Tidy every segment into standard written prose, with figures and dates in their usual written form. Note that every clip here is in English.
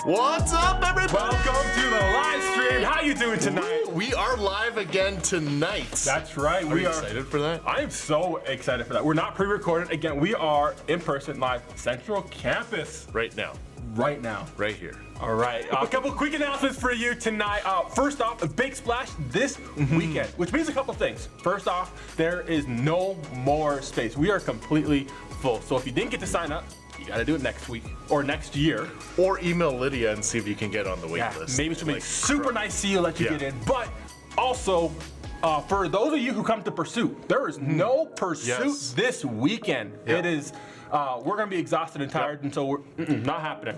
What's up, everybody? Welcome to the live stream. How you doing tonight? We are live again tonight. That's right. Are you excited for that? I am so excited for that. We're not pre-recorded. Again, we are in person live Central Campus. Right now. Right now. Right here. All right. A couple quick announcements for you tonight. First off, a big splash this weekend, which means a couple things. First off, there is no more space. We are completely full. So if you didn't get to sign up, you got to do it next week or next year. Or email Lydia and see if you can get on the wait list. Maybe she'll make super nice seal, let you get in. But also, for those of you who come to Pursuit, there is no Pursuit this weekend. It is, we're going to be exhausted and tired, and so we're not happening.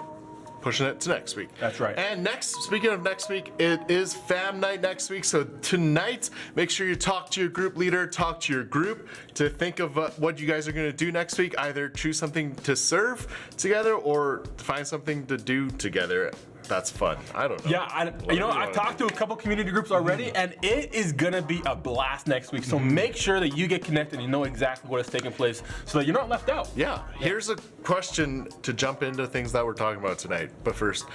Pushing it to next week. That's right. And speaking of next week, it is fam night next week. So tonight, make sure you talk to your group leader, talk to your group to think of what you guys are going to do next week. Either choose something to serve together or find something to do together. That's fun. I don't know. Yeah, I've talked to a couple community groups already, and it is gonna be a blast next week. So make sure that you get connected and you know exactly what is taking place so that you're not left out. Yeah. Here's a question to jump into things that we're talking about tonight. But first,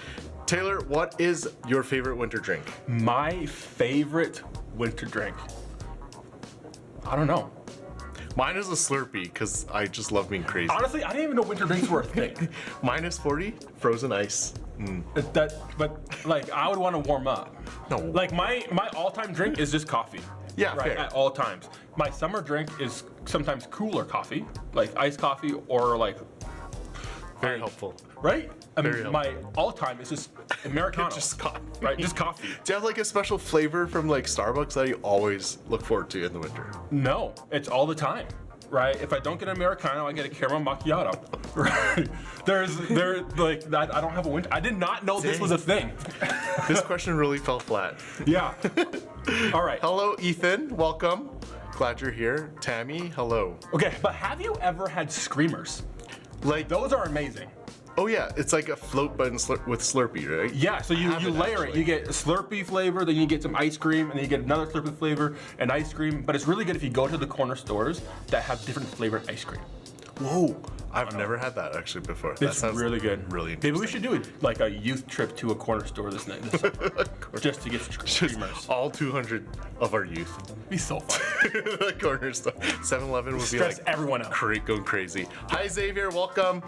Taylor, what is your favorite winter drink? My favorite winter drink? I don't know. Mine is a Slurpee because I just love being crazy. Honestly, I didn't even know winter drinks were a thing. Minus 40, frozen ice. But like, I would want to warm up. No. Like my all-time drink is just coffee. Yeah, right, fair. at all times. My summer drink is sometimes cooler coffee, like iced coffee or like. Very helpful. Right? I mean, Very my all-time is just Americano. Just coffee. Right, just coffee. Do you have like a special flavor from like Starbucks that you always look forward to in the winter? No, it's all the time. Right? If I don't get an Americano, I get a caramel macchiato. Right? I don't have a winter. I did not know this was a thing. This question really fell flat. Yeah. All right. Hello, Ethan. Welcome. Glad you're here. Tammy, hello. Okay, but have you ever had Screamers? Like Those are amazing. Oh yeah, it's like a float but with Slurpee, right? Yeah, so you layer it. You get a Slurpee flavor, then you get some ice cream, and then you get another Slurpee flavor and ice cream. But it's really good if you go to the corner stores that have different flavored ice cream. Whoa, I've never had that actually before. That It's sounds really good. Really interesting. Maybe we should do it like a youth trip to a corner store this night, just to get Screamers. All 200 of our youth. It'd be so fun. The corner store. 7-Eleven would be Stress like everyone out. Going crazy. Hi Xavier, welcome.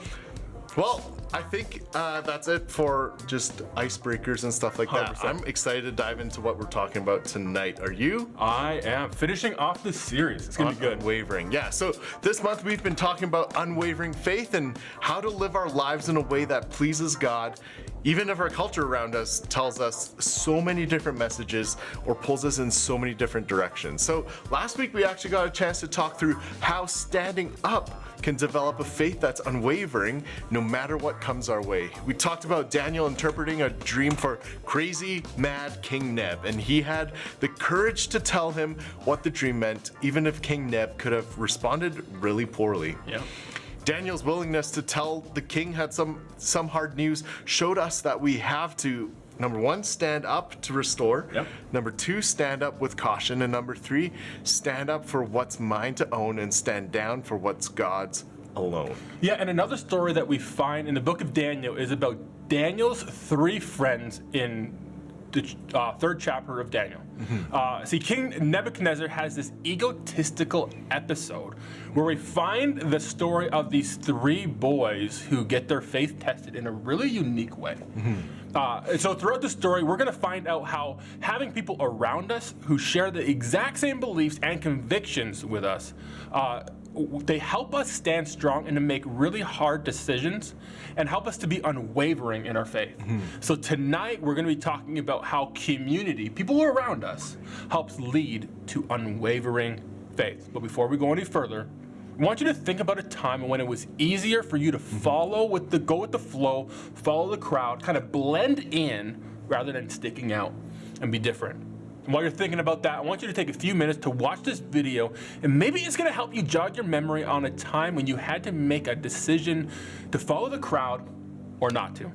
Well, I think that's it for just icebreakers and stuff like that. 100%. I'm excited to dive into what we're talking about tonight. Are you? I am finishing off the series. It's gonna be good. Unwavering. Yeah, so this month we've been talking about unwavering faith and how to live our lives in a way that pleases God, even if our culture around us tells us so many different messages or pulls us in so many different directions. So last week we actually got a chance to talk through how standing up can develop a faith that's unwavering no matter what comes our way. We talked about Daniel interpreting a dream for crazy, mad King Neb, and he had the courage to tell him what the dream meant, even if King Neb could have responded really poorly. Yeah. Daniel's willingness to tell the king had some hard news showed us that we have to, number one, stand up to restore. Yep. Number two, stand up with caution. And number three, stand up for what's mine to own and stand down for what's God's alone. Yeah, and another story that we find in the book of Daniel is about Daniel's three friends in the third chapter of Daniel. See, King Nebuchadnezzar has this egotistical episode where we find the story of these three boys who get their faith tested in a really unique way. And so throughout the story, we're going to find out how having people around us who share the exact same beliefs and convictions with us, they help us stand strong and to make really hard decisions and help us to be unwavering in our faith. So tonight we're going to be talking about how community, people around us, helps lead to unwavering faith. But before we go any further, I want you to think about a time when it was easier for you to go with the flow, follow the crowd, kind of blend in rather than sticking out and be different. And while you're thinking about that, I want you to take a few minutes to watch this video, and maybe it's going to help you jog your memory on a time when you had to make a decision to follow the crowd or not to.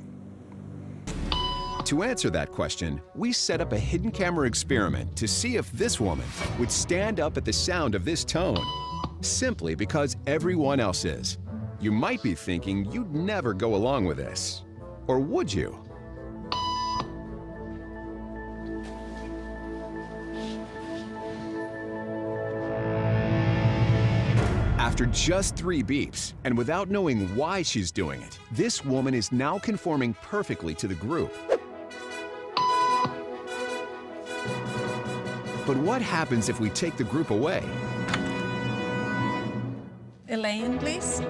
To answer that question, we set up a hidden camera experiment to see if this woman would stand up at the sound of this tone, simply because everyone else is. You might be thinking you'd never go along with this. Or would you? After just 3 beeps, and without knowing why she's doing it, this woman is now conforming perfectly to the group. But what happens if we take the group away? Elaine, please.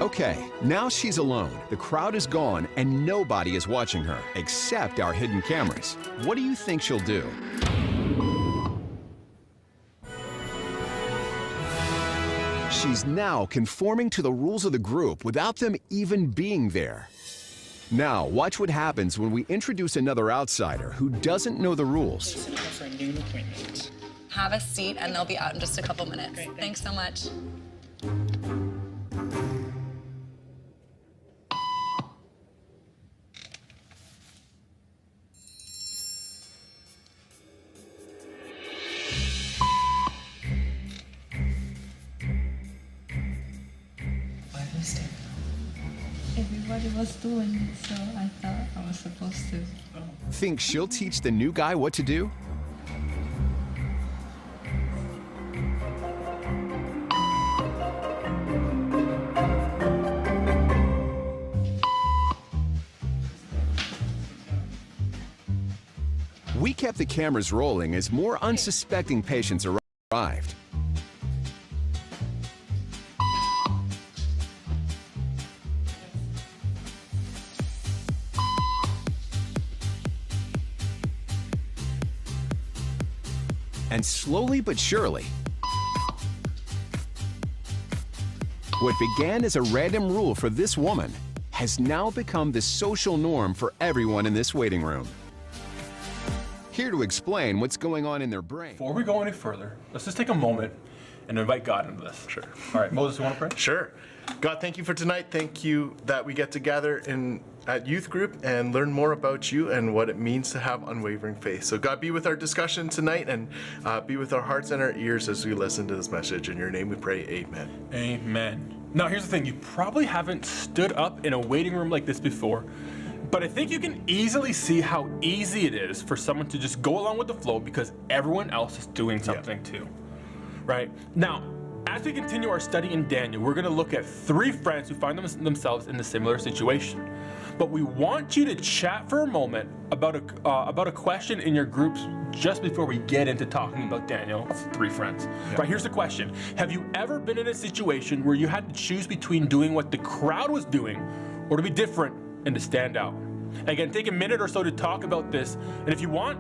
Okay, now she's alone. The crowd is gone and nobody is watching her, except our hidden cameras. What do you think she'll do? She's now conforming to the rules of the group without them even being there. Now, watch what happens when we introduce another outsider who doesn't know the rules. Have a seat, and they'll be out in just a couple minutes. Great, thanks so much. Everybody was doing it, so I thought I was supposed to. Think she'll teach the new guy what to do? We kept the cameras rolling as more unsuspecting patients arrived. And slowly but surely, what began as a random rule for this woman has now become the social norm for everyone in this waiting room. Here to explain what's going on in their brain. Before we go any further, let's just take a moment and invite God into this. Sure. All right, Moses, you want to pray? Sure. God, thank you for tonight. Thank you that we get to gather at youth group and learn more about you and what it means to have unwavering faith. So God, be with our discussion tonight and be with our hearts and our ears as we listen to this message. In your name we pray, amen. Amen. Now here's the thing, you probably haven't stood up in a waiting room like this before, but I think you can easily see how easy it is for someone to just go along with the flow because everyone else is doing something too, right? Now, as we continue our study in Daniel, we're going to look at 3 friends who find themselves in a similar situation. But we want you to chat for a moment about a question in your groups just before we get into talking about Daniel's 3 friends. Yeah. Right, here's the question. Have you ever been in a situation where you had to choose between doing what the crowd was doing or to be different and to stand out? Again, take a minute or so to talk about this. And if you want,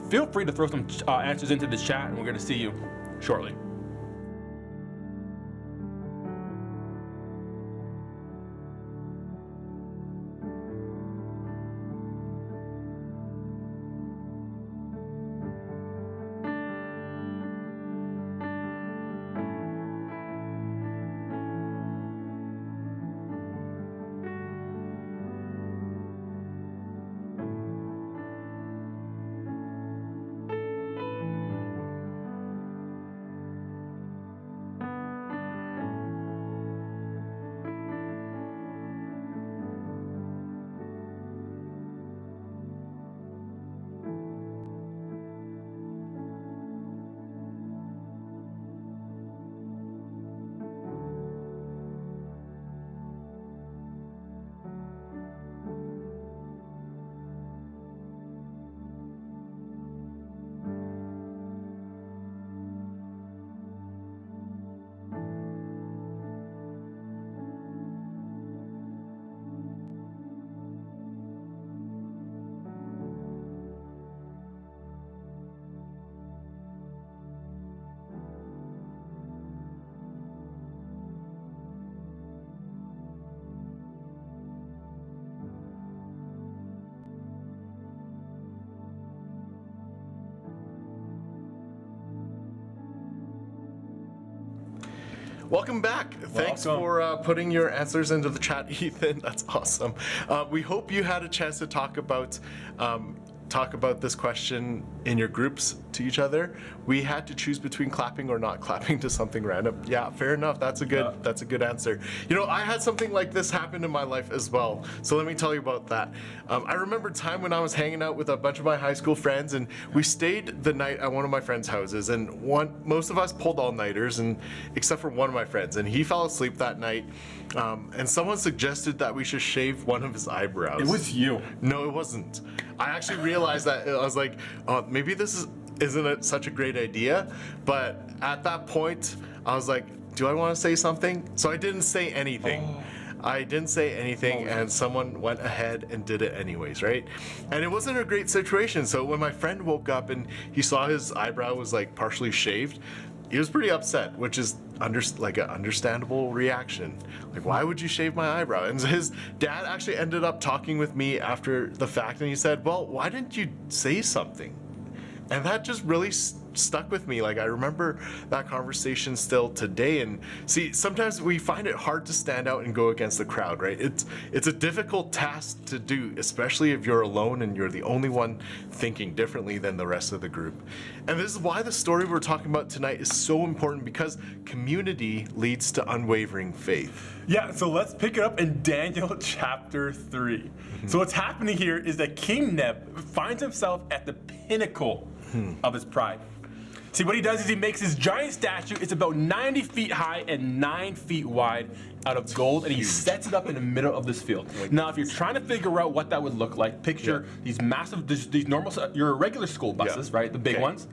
feel free to throw some answers into the chat and we're going to see you shortly. Welcome back. Thanks for putting your answers into the chat, Ethan. That's awesome. We hope you had a chance to talk about talk about this question in your groups to each other, we had to choose between clapping or not clapping to something random. Yeah, fair enough. That's a good answer. You know, I had something like this happen in my life as well. So let me tell you about that. I remember a time when I was hanging out with a bunch of my high school friends, and we stayed the night at one of my friends' houses. And most of us pulled all-nighters, and except for one of my friends, and he fell asleep that night. And someone suggested that we should shave one of his eyebrows. It was you. No, it wasn't. I actually realized that. I was like, oh, maybe this isn't it such a great idea? But at that point, I was like, do I want to say something? So I didn't say anything. I didn't say anything, and someone went ahead and did it anyways, right? And it wasn't a great situation. So when my friend woke up and he saw his eyebrow was like partially shaved, he was pretty upset, which is like an understandable reaction. Like, why would you shave my eyebrow? And his dad actually ended up talking with me after the fact, and he said, well, why didn't you say something? And that just really stuck with me. Like, I remember that conversation still today. And see, sometimes we find it hard to stand out and go against the crowd, right? It's a difficult task to do, especially if you're alone and you're the only one thinking differently than the rest of the group. And this is why the story we're talking about tonight is so important, because community leads to unwavering faith. Yeah, so let's pick it up in Daniel chapter 3. So what's happening here is that King Neb finds himself at the pinnacle of his pride. See, what he does is he makes his giant statue. It's about 90 feet high and 9 feet wide out of gold, and he sets it up in the middle of this field. Now, if you're trying to figure out what that would look like, picture these massive, these normal, your regular school buses, right? The big ones.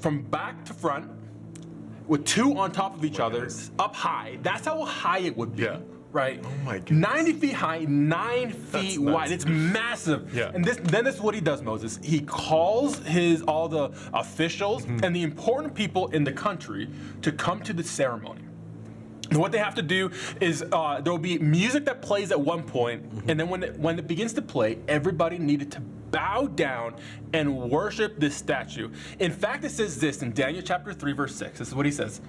From back to front, with two on top of each other, up high. That's how high it would be. Right? Oh my goodness. 90 feet high, 9 feet wide. It's massive. Yeah. And then this is what he does, Moses. He calls all the officials and the important people in the country to come to the ceremony. And what they have to do is there will be music that plays at one point, and then when it begins to play, everybody needed to bow down and worship this statue. In fact, it says this in Daniel chapter 3, verse 6. This is what he says.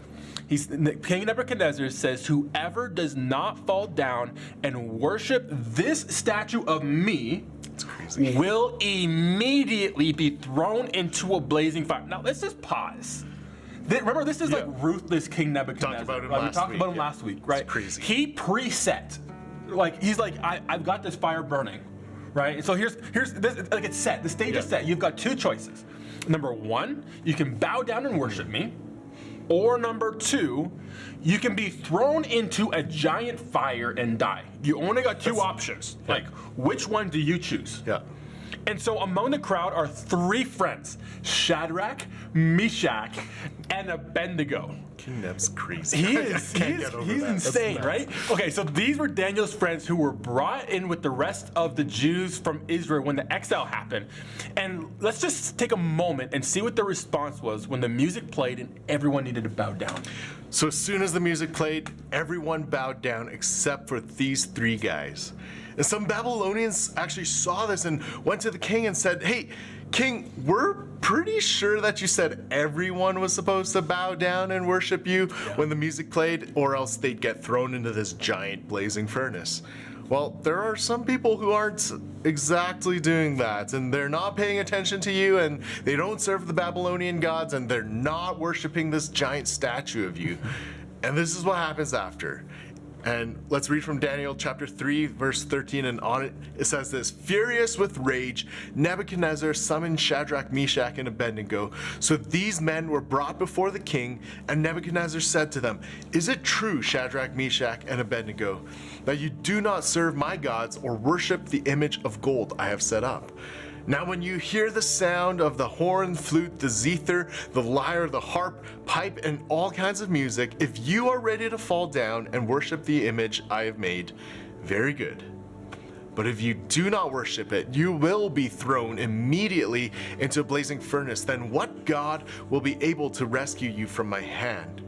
King Nebuchadnezzar says, whoever does not fall down and worship this statue of me will immediately be thrown into a blazing fire. Now, let's just pause. Remember, this is like ruthless King Nebuchadnezzar. We talked about him last week, right? It's crazy. He preset, like he's like, I've got this fire burning, right? And so here's this, like it's set. The stage is set. You've got two choices. Number one, you can bow down and worship me, or number two, you can be thrown into a giant fire and die. You only got two options. Like, which one do you choose? Yeah. And so among the crowd are three friends, Shadrach, Meshach, and Abednego. King Neb's crazy. He's insane, right? Okay, so these were Daniel's friends who were brought in with the rest of the Jews from Israel when the exile happened. And let's just take a moment and see what the response was when the music played and everyone needed to bow down. So as soon as the music played, everyone bowed down except for these three guys. And some Babylonians actually saw this and went to the king and said, hey, king, we're pretty sure that you said everyone was supposed to bow down and worship you when the music played, or else they'd get thrown into this giant blazing furnace. Well, there are some people who aren't exactly doing that, and they're not paying attention to you, and they don't serve the Babylonian gods, and they're not worshiping this giant statue of you. And this is what happens after. And let's read from Daniel chapter 3, verse 13, and on it, it says this: furious with rage, Nebuchadnezzar summoned Shadrach, Meshach, and Abednego. So these men were brought before the king, and Nebuchadnezzar said to them, is it true, Shadrach, Meshach, and Abednego, that you do not serve my gods or worship the image of gold I have set up? Now when you hear the sound of the horn, flute, the zither, the lyre, the harp, pipe, and all kinds of music, if you are ready to fall down and worship the image I have made, very good. But if you do not worship it, you will be thrown immediately into a blazing furnace. Then what God will be able to rescue you from my hand?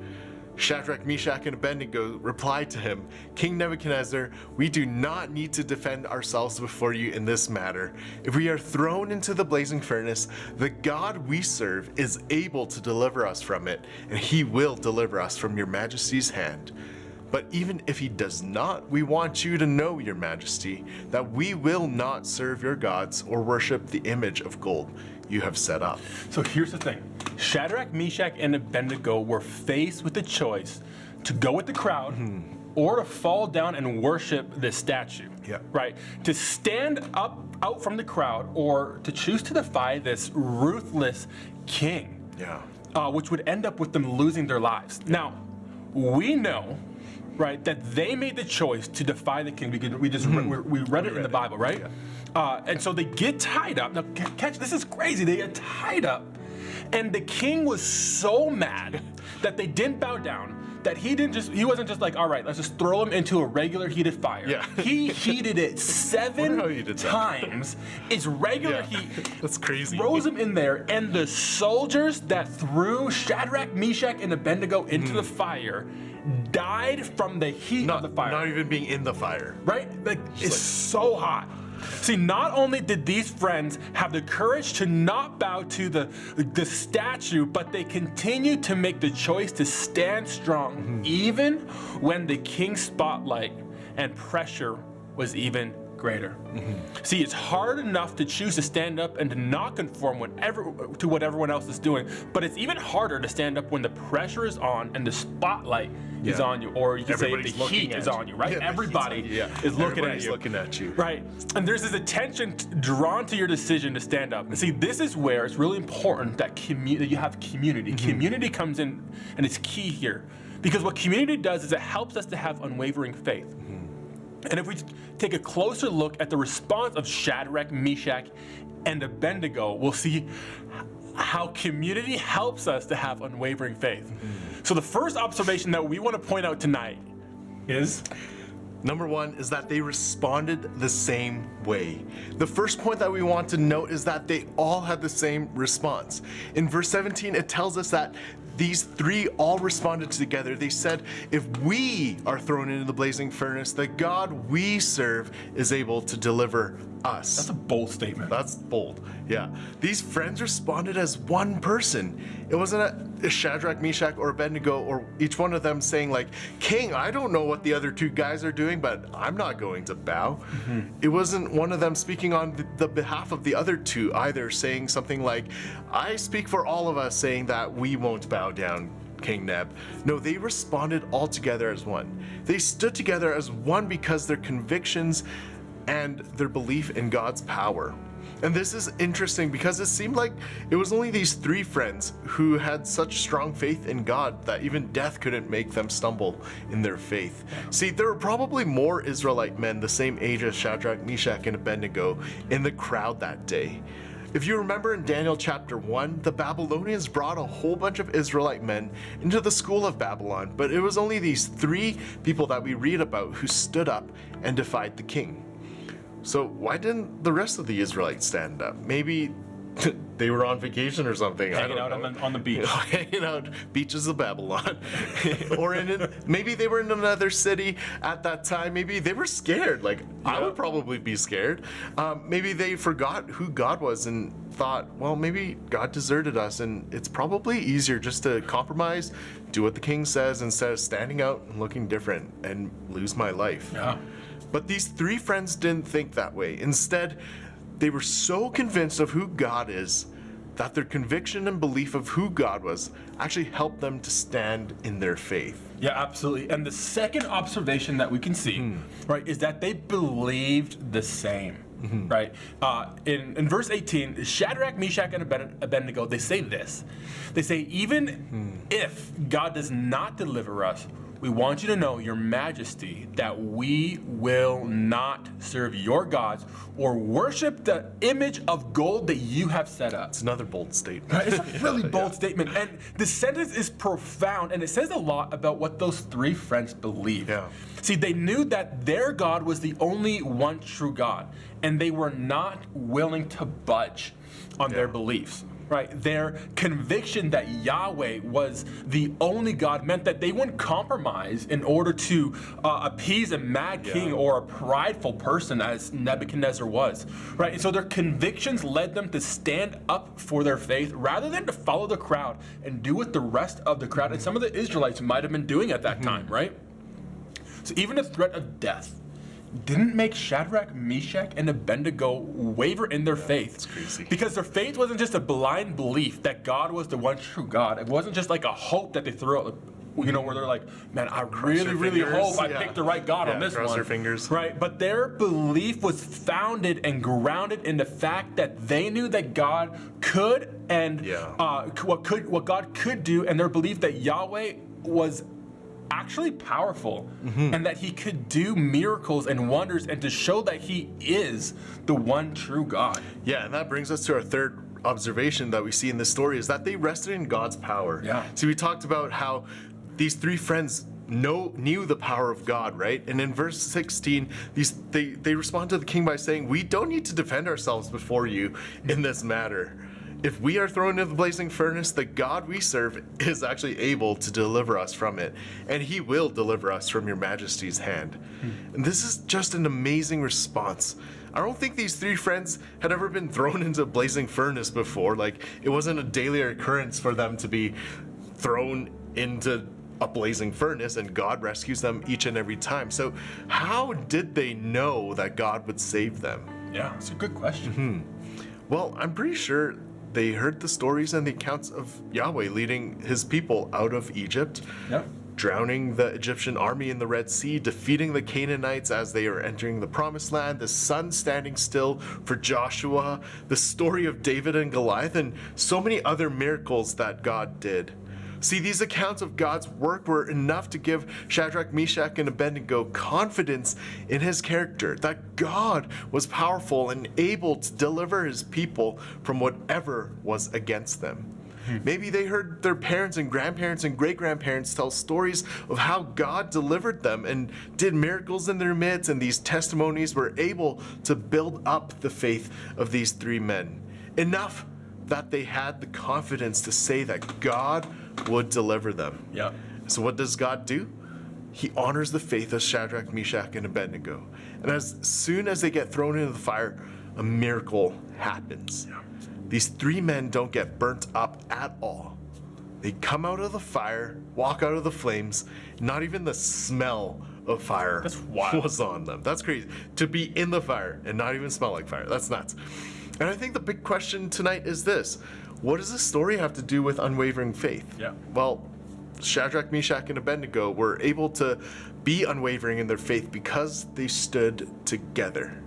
Shadrach, Meshach, and Abednego replied to him, King Nebuchadnezzar, we do not need to defend ourselves before you in this matter. If we are thrown into the blazing furnace, the God we serve is able to deliver us from it, and he will deliver us from your majesty's hand. But even if he does not, we want you to know, your majesty, that we will not serve your gods or worship the image of gold you have set up. So here's the thing. Shadrach, Meshach, and Abednego were faced with the choice to go with the crowd or to fall down and worship this statue. Yeah. Right? To stand up out from the crowd or to choose to defy this ruthless king. Yeah. Which would end up with them losing their lives. Now, we know, right, that they made the choice to defy the king because we read it in the Bible, right? Yeah. And so they get tied up. Now, catch, this is crazy. They get tied up, and the king was so mad that they didn't bow down. That he wasn't just like, all right, let's just throw him into a regular heated fire. Yeah. He heated it 7 times. It's regular heat. That's crazy. Throws him in there, and the soldiers that threw Shadrach, Meshach, and Abednego into the fire died from the heat of the fire. Not even being in the fire. Right? Like, it's so hot. See, not only did these friends have the courage to not bow to the statue, but they continued to make the choice to stand strong, even when the king's spotlight and pressure was even greater. See, it's hard enough to choose to stand up and to not conform to what everyone else is doing, but it's even harder to stand up when the pressure is on and the spotlight is on you, or you can say the heat is on you, right? Yeah, Everybody is looking at you. Right? And there's this attention drawn to your decision to stand up. And see, this is where it's really important that you have community. Community comes in, and it's key here. Because what community does is it helps us to have unwavering faith. And if we take a closer look at the response of Shadrach, Meshach, and Abednego, we'll see how community helps us to have unwavering faith. So the first observation that we want to point out tonight is... Number one is that they responded the same way. The first point that we want to note is that they all had the same response. In verse 17, it tells us that these three all responded together. They said, if we are thrown into the blazing furnace, the God we serve is able to deliver us. That's a bold statement. That's bold, yeah. These friends responded as one person. It wasn't a Shadrach, Meshach, or Abednego, or each one of them saying like, King, I don't know what the other two guys are doing, but I'm not going to bow. It wasn't one of them speaking on the behalf of the other two either, saying something like, I speak for all of us, saying that we won't bow down, King Neb. No, they responded all together as one. They stood together as one because their convictions and their belief in God's power. And this is interesting because it seemed like it was only these three friends who had such strong faith in God that even death couldn't make them stumble in their faith. See, there were probably more Israelite men the same age as Shadrach, Meshach, and Abednego in the crowd that day. If you remember in Daniel chapter 1, the Babylonians brought a whole bunch of Israelite men into the school of Babylon, but it was only these three people that we read about who stood up and defied the king. So why didn't the rest of the Israelites stand up? Maybe they were on vacation or something. Hanging out on the beach. Hanging out beaches of Babylon. Or maybe they were in another city at that time. Maybe they were scared. Like, I would probably be scared. Maybe they forgot who God was and thought, well, maybe God deserted us, and it's probably easier just to compromise, do what the king says, instead of standing out and looking different and lose my life. Yeah. But these three friends didn't think that way. Instead, they were so convinced of who God is that their conviction and belief of who God was actually helped them to stand in their faith. Yeah, absolutely. And the second observation that we can see, right, is that they believed the same. Right? In verse 18, Shadrach, Meshach, and Abednego, they say this. They say, even if God does not deliver us, we want you to know, your majesty, that we will not serve your gods or worship the image of gold that you have set up. It's another bold statement. Right? It's a really bold statement. And the sentence is profound, and it says a lot about what those three friends believed. Yeah. See, they knew that their God was the only one true God, and they were not willing to budge on their beliefs. Right? Their conviction that Yahweh was the only God meant that they wouldn't compromise in order to appease a mad king or a prideful person as Nebuchadnezzar was. Right? And so their convictions led them to stand up for their faith rather than to follow the crowd and do what the rest of the crowd and some of the Israelites might have been doing at that time, right? So even the threat of death didn't make Shadrach, Meshach, and Abednego waver in their faith. That's crazy. Because their faith wasn't just a blind belief that God was the one true God. It wasn't just like a hope that they threw out, where they're like, man, I really hope I picked the right God on this cross one. their fingers. Right, but their belief was founded and grounded in the fact that they knew that God could and what God could do, and their belief that Yahweh was actually powerful and that he could do miracles and wonders and to show that he is the one true God. Yeah, and that brings us to our third observation that we see in this story, is that they rested in God's power. Yeah. See, we talked about how these three friends knew the power of God, right? And in verse 16, they respond to the king by saying, we don't need to defend ourselves before you in this matter. If we are thrown into the blazing furnace, the God we serve is actually able to deliver us from it, and he will deliver us from your majesty's hand. And this is just an amazing response. I don't think these three friends had ever been thrown into a blazing furnace before. Like, it wasn't a daily occurrence for them to be thrown into a blazing furnace, and God rescues them each and every time. So how did they know that God would save them? Yeah, it's a good question. Well, I'm pretty sure they heard the stories and the accounts of Yahweh leading his people out of Egypt, drowning the Egyptian army in the Red Sea, defeating the Canaanites as they are entering the Promised Land, the sun standing still for Joshua, the story of David and Goliath, and so many other miracles that God did. See, these accounts of God's work were enough to give Shadrach, Meshach, and Abednego confidence in his character, that God was powerful and able to deliver his people from whatever was against them. Maybe they heard their parents and grandparents and great-grandparents tell stories of how God delivered them and did miracles in their midst, and these testimonies were able to build up the faith of these three men. Enough that they had the confidence to say that God would deliver them. Yeah. So what does God do? He honors the faith of Shadrach, Meshach, and Abednego. And as soon as they get thrown into the fire, a miracle happens. Yeah. These three men don't get burnt up at all. They come out of the fire, walk out of the flames, not even the smell of fire That's wild. was on them. That's crazy. To be in the fire and not even smell like fire. That's nuts. And I think the big question tonight is this: what does this story have to do with unwavering faith? Yeah. Well, Shadrach, Meshach, and Abednego were able to be unwavering in their faith because they stood together.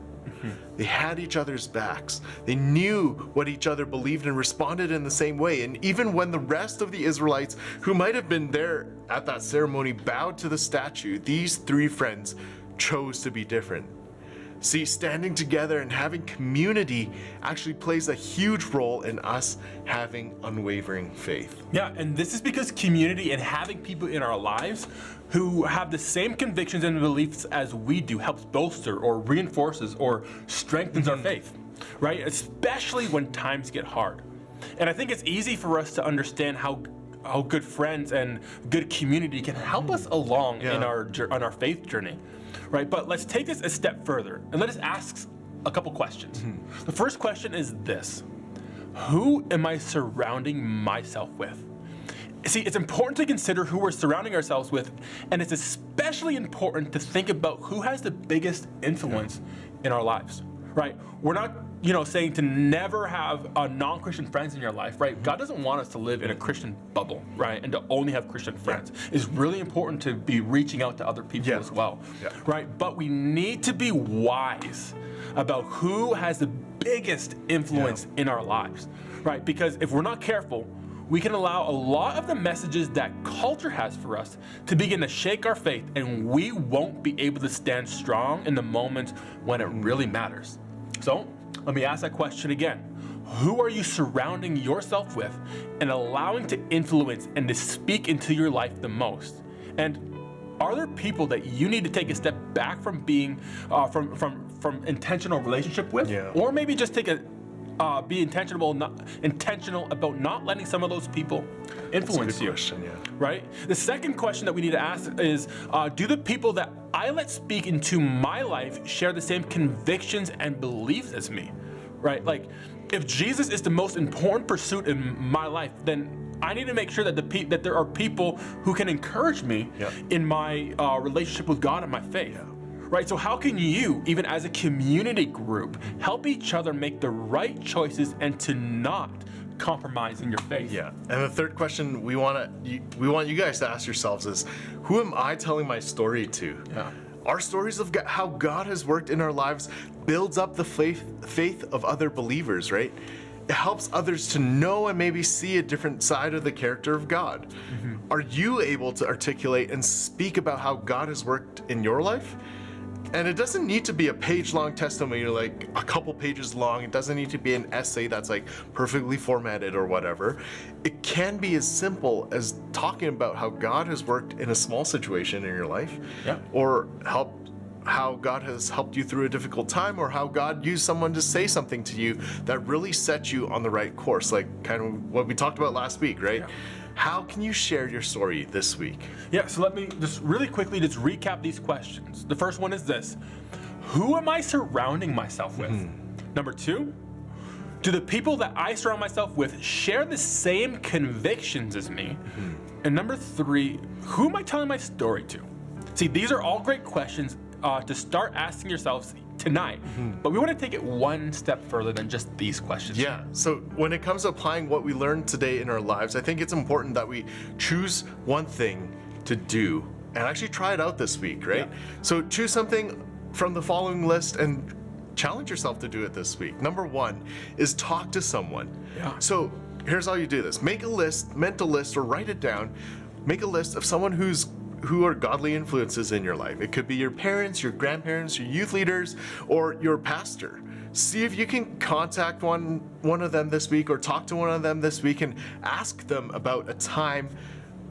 They had each other's backs. They knew what each other believed and responded in the same way. And even when the rest of the Israelites, who might have been there at that ceremony, bowed to the statue, these three friends chose to be different. See, standing together and having community actually plays a huge role in us having unwavering faith. Yeah, and this is because community and having people in our lives who have the same convictions and beliefs as we do helps bolster or reinforces or strengthens our faith, right? Especially when times get hard. And I think it's easy for us to understand how good friends and good community can help us along in on our faith journey, right? But let's take this a step further and let us ask a couple questions. The first question is this: who am I surrounding myself with? See, it's important to consider who we're surrounding ourselves with, and it's especially important to think about who has the biggest influence in our lives, right? We're not, saying to never have non-Christian friends in your life, right? God doesn't want us to live in a Christian bubble, right? And to only have Christian friends. It's really important to be reaching out to other people as well, right? But we need to be wise about who has the biggest influence in our lives, right? Because if we're not careful, we can allow a lot of the messages that culture has for us to begin to shake our faith, and we won't be able to stand strong in the moments when it really matters. So, let me ask that question again. Who are you surrounding yourself with and allowing to influence and to speak into your life the most? And are there people that you need to take a step back from being, from intentional relationship with? Or maybe just be intentional about not letting some of those people influence you. Question, right? The second question that we need to ask is, do the people that I let speak into my life share the same convictions and beliefs as me, right? Like, if Jesus is the most important pursuit in my life, then I need to make sure that that there are people who can encourage me Yeah. in my relationship with God and my faith. Right, so how can you, even as a community group, help each other make the right choices and to not compromise in your faith? Yeah. And the third question we want you guys to ask yourselves is, who am I telling my story to? Yeah. Our stories of how God has worked in our lives builds up the faith of other believers, right? It helps others to know and maybe see a different side of the character of God. Are you able to articulate and speak about how God has worked in your life? And it doesn't need to be a page-long testimony, like a couple pages long. It doesn't need to be an essay that's like perfectly formatted or whatever. It can be as simple as talking about how God has worked in a small situation in your life, or how God has helped you through a difficult time, or how God used someone to say something to you that really set you on the right course, like kind of what we talked about last week, right? Yeah. How can you share your story this week? Yeah, so let me just really quickly just recap these questions. The first one is this: who am I surrounding myself with? Number 2, do the people that I surround myself with share the same convictions as me? And number 3, who am I telling my story to? See, these are all great questions to start asking yourselves tonight, but we want to take it one step further than just these questions. Yeah, so when it comes to applying what we learned today in our lives, I think it's important that we choose one thing to do and actually try it out this week, right? Yeah. So choose something from the following list and challenge yourself to do it this week. Number 1 is talk to someone. Yeah. So here's how you do this. Make a list, mental list, or write it down. Make a list of someone who are godly influences in your life. It could be your parents, your grandparents, your youth leaders, or your pastor. See if you can contact one of them this week, or talk to one of them this week and ask them about a time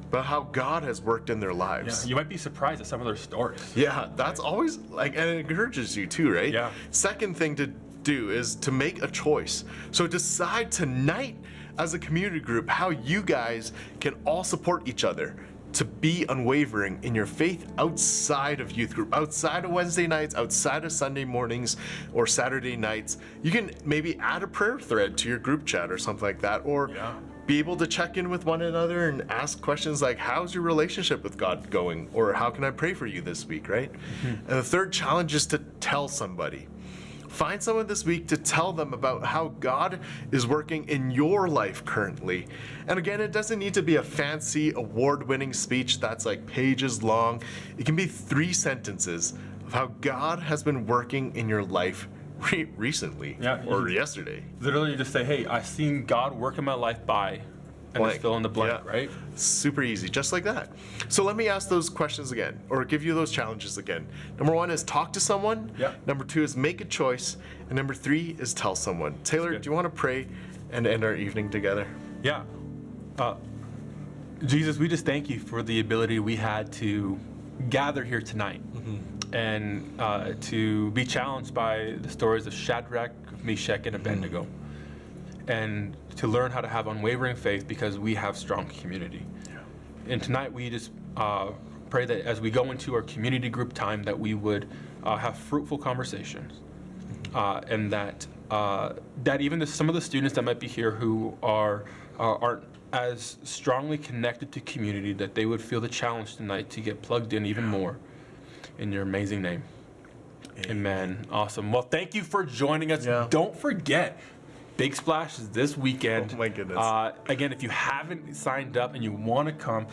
about how God has worked in their lives. Yeah, you might be surprised at some of their stories. Yeah, that's always like, and it encourages you too, right? Yeah. Second thing to do is to make a choice. So decide tonight as a community group how you guys can all support each other to be unwavering in your faith outside of youth group, outside of Wednesday nights, outside of Sunday mornings or Saturday nights. You can maybe add a prayer thread to your group chat or something like that, or be able to check in with one another and ask questions like, how's your relationship with God going? Or how can I pray for you this week, right? And the third challenge is to tell somebody. Find someone this week to tell them about how God is working in your life currently. And again, it doesn't need to be a fancy award-winning speech that's like pages long. It can be 3 sentences of how God has been working in your life recently, or yesterday. Literally just say, hey, I've seen God work in my life by, and just fill in the blank, right? Super easy, just like that. So let me ask those questions again, or give you those challenges again. Number 1 is talk to someone. Number 2 is make a choice. And number 3 is tell someone. Taylor, do you want to pray and end our evening together? Yeah. Jesus, we just thank you for the ability we had to gather here tonight and to be challenged by the stories of Shadrach, Meshach, and Abednego. And to learn how to have unwavering faith because we have strong community. And tonight we just pray that as we go into our community group time that we would have fruitful conversations, and that even some of the students that might be here who aren't as strongly connected to community, that they would feel the challenge tonight to get plugged in even more. In your amazing name. Amen. Awesome. Well, thank you for joining us. Don't forget, Big Splash is this weekend. Oh my goodness. Again, if you haven't signed up and you want to come,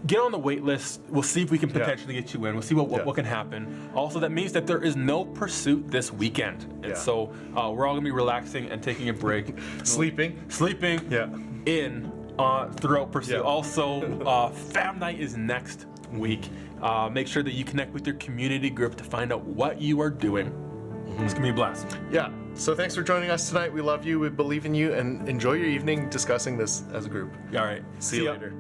get on the wait list. We'll see if we can potentially get you in. We'll see what can happen. Also, that means that there is no pursuit this weekend. And so we're all going to be relaxing and taking a break. Sleeping in throughout pursuit. Also, Fam Night is next week. Make sure that you connect with your community group to find out what you are doing. It's going to be a blast. Yeah. So thanks for joining us tonight. We love you. We believe in you. And enjoy your evening discussing this as a group. All right. See you later.